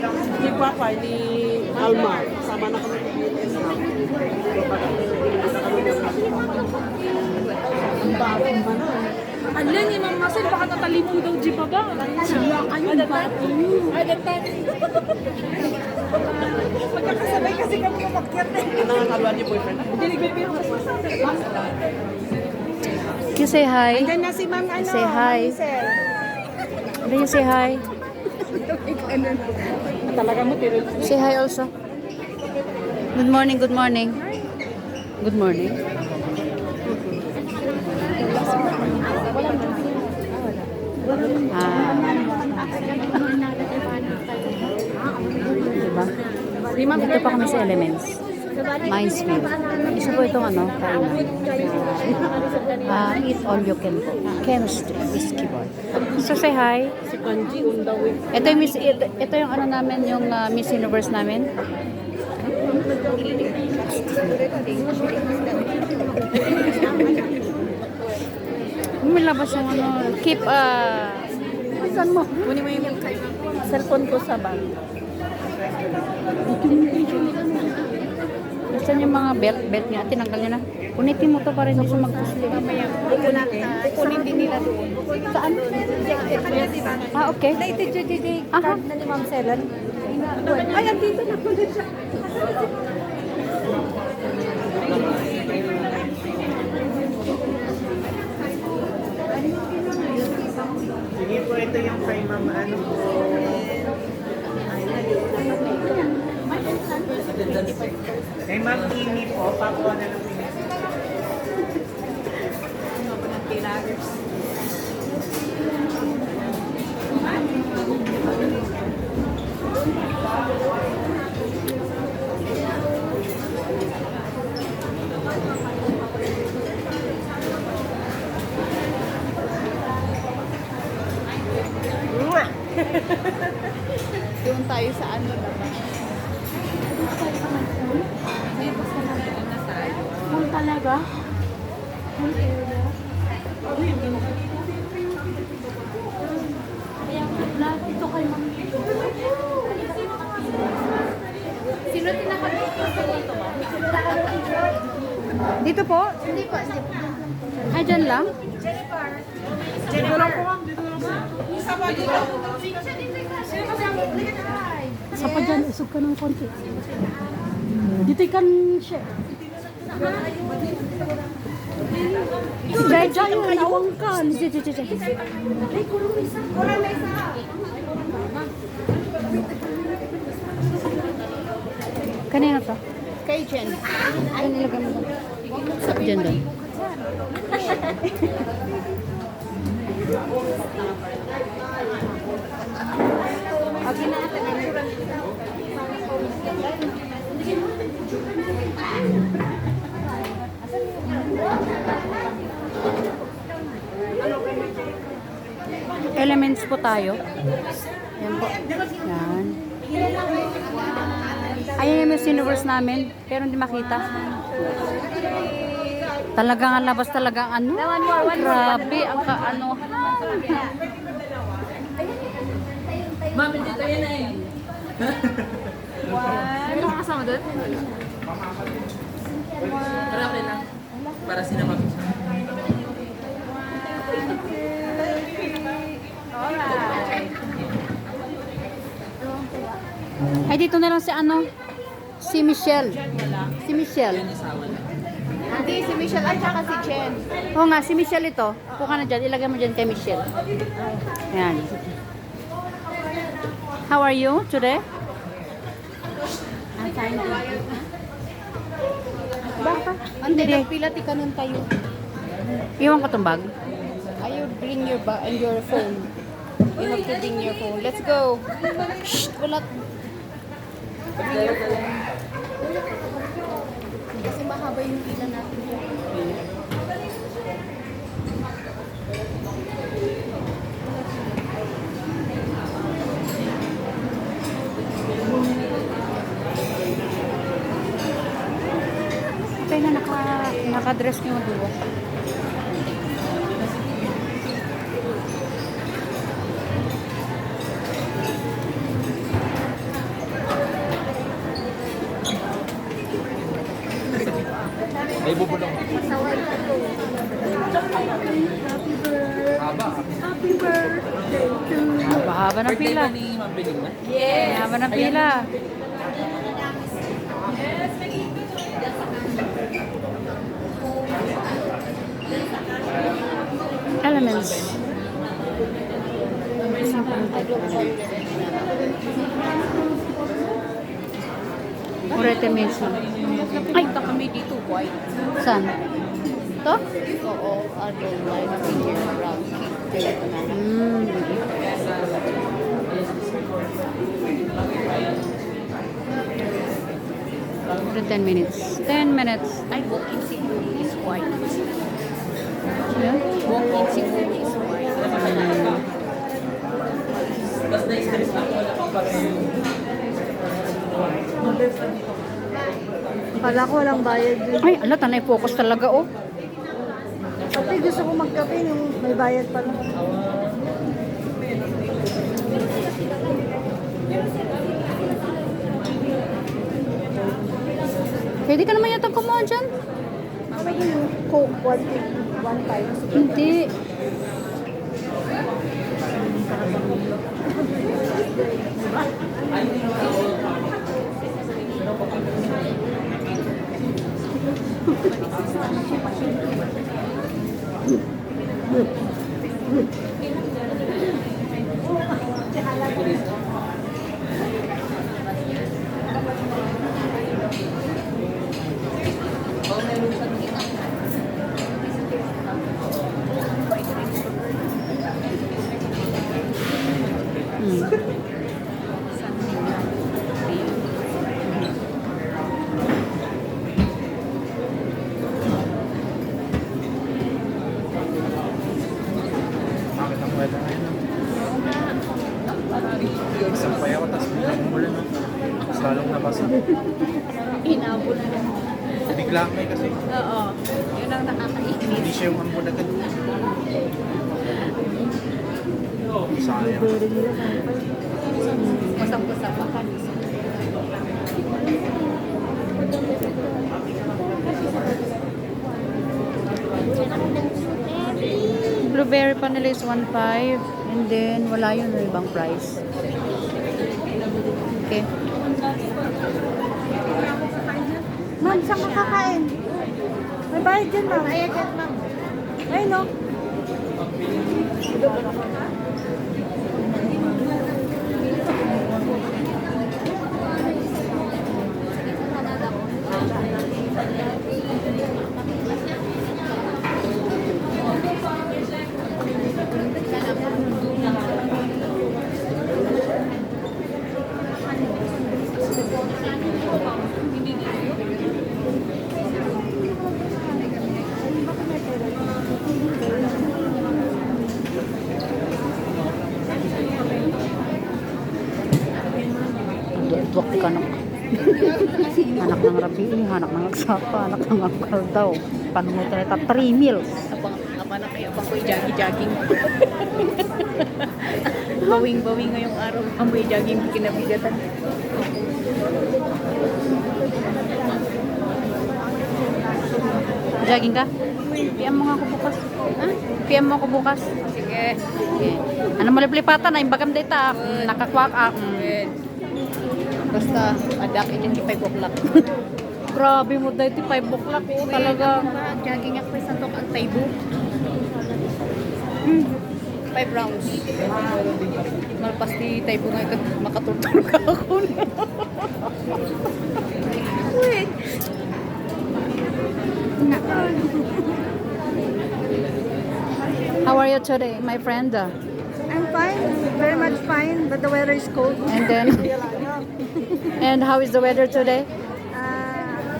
Ni Papa, ni Alma. Sama na kami ng BNS na. Ang bagay ba na? Ala ni Ma'am Marcel, baka natalipo daw di pa ba? Sila kayo, bato nyo. Magkakasabay kasi kami umakyat eh. Ano ang kaluan ni boyfriend? Hindi nagbibiro kasi sa You say hi. Diyan na si Ma'am ano, Say hi. Ma'am Marcel. Can you say hi? Talaga mo, tiro. Say hi also. Good morning, good morning. Good morning. Diba? Dito pa kami sa Elements. Mindsfield. Isa po itong ano, kainan. Eat all you can go. Chemistry is keyboard. So say hi. Si Kanji, undaw eh. Ito yung ano namin, yung Miss Universe namin. May labas yung ano, keep saan mo? Kunin mo yung cellphone ko sa bag. Saan yung mga belt niya? Tinanggal niya na. Punitin mo to para hindi siya magpusli. Kukunin din nila doon. Saan? Okay. Ito yung Aha. card na ni Ma'am Celan. Ay, andito na po siya. Sige po, ito yung kay Ma'am ano po. Kay Ma'am Amy po, pakuha na lang po. Doon tayo sa ano naman. Full talaga? Full area? Lahat ito kay Ma'am. Sino tinakabit ko sa dito ba? Dito po? Hindi po, hindi po. Ay, dyan lang? Dito lang po, ma'am. Dito lang po. Sa pa dyan, isog ka ng konti. Dito kan siya. Dahil dyan yung nawang ka. Dyan. Kanina to? Kay Jen. Ay, nilagay mo doon. Dyan doon. Okay na ata ng surang. Elements po tayo. Yan po. Yan. Ayan yung Miss Universe namin, pero hindi makita. Talagang ang labas talagang ano. Grabe, ang kaano. Ma'am, dito yan eh. Meron ka kasama doon? Pero okay lang. Para sinama ko siya. Ay, dito na lang si ano? Si Michelle. Si Michelle. Hindi, si Michelle at saka si Jen. Oo nga, si Michelle ito. Upo ka na dyan. Ilagay mo dyan kay Michelle. Ayan. How are you today? I'm fine. Bakit? Hindi, Hindi. nagpila ti kanon tayo. Iwan ko itong bag. Ayaw bring your and your phone. You have to bring your phone. Let's go. Shh, ulat. Bring your phone. Kasi mahaba yung pila natin. Okay na, naka-dress niyo duwa. Haba ng Birthday pila. ba ni Ma'am Belinda? Haba ng pila. Elements. Orete Mesa. Ay, punta kami dito, white. Saan? To? Oo, adult life in here, brown cake. Mm. After 10 minutes. 10 minutes. Ay, walk-in siguro is white. Yeah? Walk-in siguro is white. Tapos na-stress ako, wala pang pareho. Kala ko walang bayad dun. Ay, ala, tanay focus talaga, oh. Pati gusto ko magkape nung may bayad pala. Pwede ka naman yata kumuha dyan. Sabi yung Coke, 1 Hindi. Bakit ang weather ngayon? Isang paya ko, tapos biglang umulan na. Tapos lalong nabasa. Inabot na. Bigla may kasi. Oo, yun ang nakakainis. Hindi siya yung ambon agad. Sayang. Kusap-kusapakan. Blueberry pa nila is 1.5. And then, wala yun yung ibang price. Okay. Ma'am, saan ka kakain? May bayad dyan, ma'am. Bayad dyan, ma'am. Ay, no? Duwak ka ng anak ng Rabi, anak ng Agsaka, anak ng Angkal daw. Panunutan nito 3 meals. Abang na kayo, abang ko i-jogging. Bawing-bawing ngayong araw. Amoy jogging kinabigatan. Jogging ka? PM mo nga ako bukas. Ha? PM mo ako bukas. Sige. Okay. Ano mo liplipatan na imbagam data. Nakakwak. Basta, adak yun yung 5 o'clock. Grabe mo dahil 5 o'clock. Oh, talaga. Jogging ako sa tok ang taybo. 5 rounds. Malpas di taybo nga makatutulog ako na. Wait. How are you today, my friend? I'm fine. Very much fine. But the weather is cold. And then, and how is the weather today?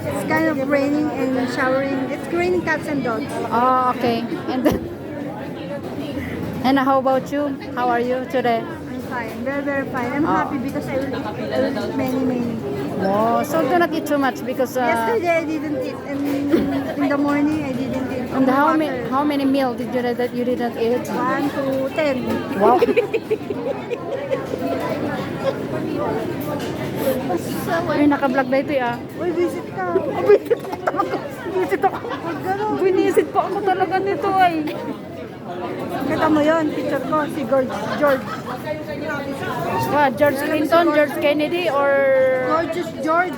It's kind of raining and showering. It's raining cats and dogs. Oh, okay. And then, and how about you? How are you today? I'm fine. Very, very fine. I'm happy because I will eat many. Wow. So do not eat too much because. Yesterday I didn't eat. And in the morning I didn't eat. And Only how water. many meal did you that you didn't eat? 1 to 10. Wow. Uy, naka-vlog na ito ah. Uy, visit ka. Visit ako. Huwag ganun. Binisit pa ako talaga nito ay. Kita mo yun, picture ko, si George. George Clinton, George Kennedy, or Gorgeous George.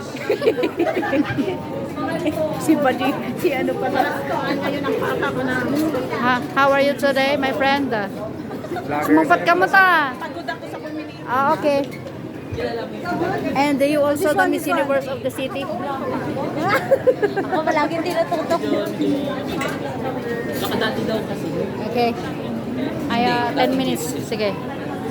Si Buddy, si ano pala. How are you today, my friend? Sumumpat ka mo ta. Okay. And you also the Miss Universe of the city? Ako palagi tinututok. Nakadati daw kasi. Okay. Ay, 10 minutes. Sige.